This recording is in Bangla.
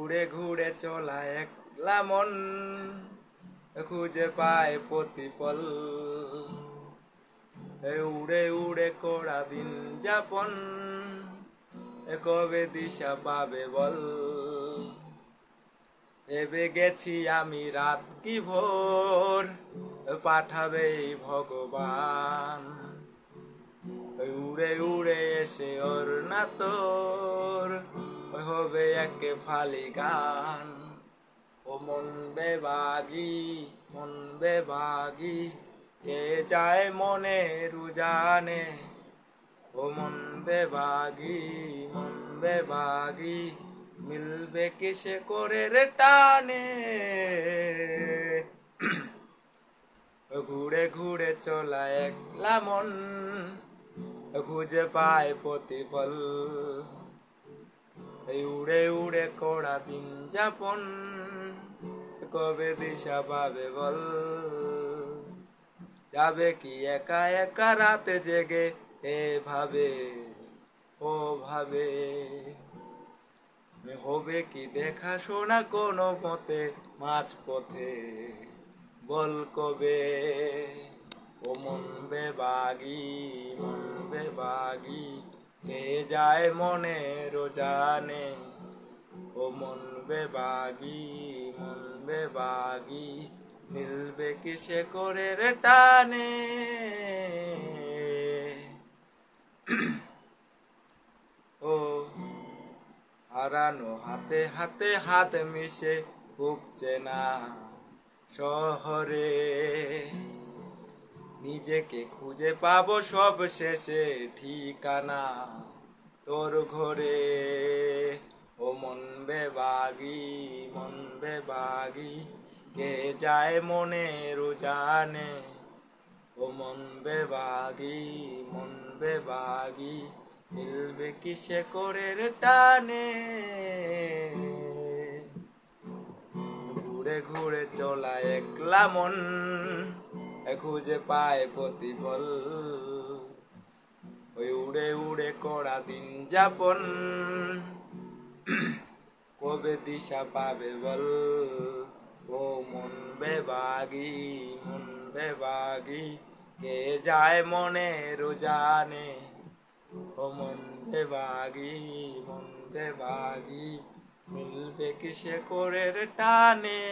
ঘুরে ঘুরে চলা একলা মন খুঁজে পায় প্রতিপল উড়ে উড়ে করা দিন যাপন কবে দিশা পাবে বল ভেবে গেছি আমি রাত কি ভোর পাঠাবে ভগবান উড়ে উড়ে এসে ওর না তোর হবে একে ফালি গান ও মন বেবাগি কে যায় মনে রুজানে ও মন বেবাগি মিলবে কিসে করে রে টানে ঘুরে ঘুরে চলা একলা মন খুঁজে পায় প্রতিফল উড়ে উড়ে করা দিন যাপন কবে দিশা পাবে বল যাবে কি একা একা রাতে জেগে এভাবে ও ভাবে হবে কি দেখা শোনা কোনো মতে মাঝ পথে বল কবে ও মন বেবাগি কে যায় মনে রোজানে ও মন বেবাগি মিলবে কিসে করে রে টানে ও হারানো হাতে হাতে হাত মিশে খুব চেনা শহরে নিজেকে খুঁজে পাবো সব শেষে ঠিকানা তোর ঘরে ও মন বেবাগি কে যায় মনে রোজানে ও মন বেবাগি মিলবে কিসে করে রে টানে ঘুরে ঘুরে চলা একলা মন খুঁজে পায় প্রতিফল ওই উড়ে উড়ে করা দিন যাপন কবে দিশা পাবে বল ও মন বেবাগি কে যায় মনে রোজানে ও মন বেবাগি মিলবে কিসে করে রে টানে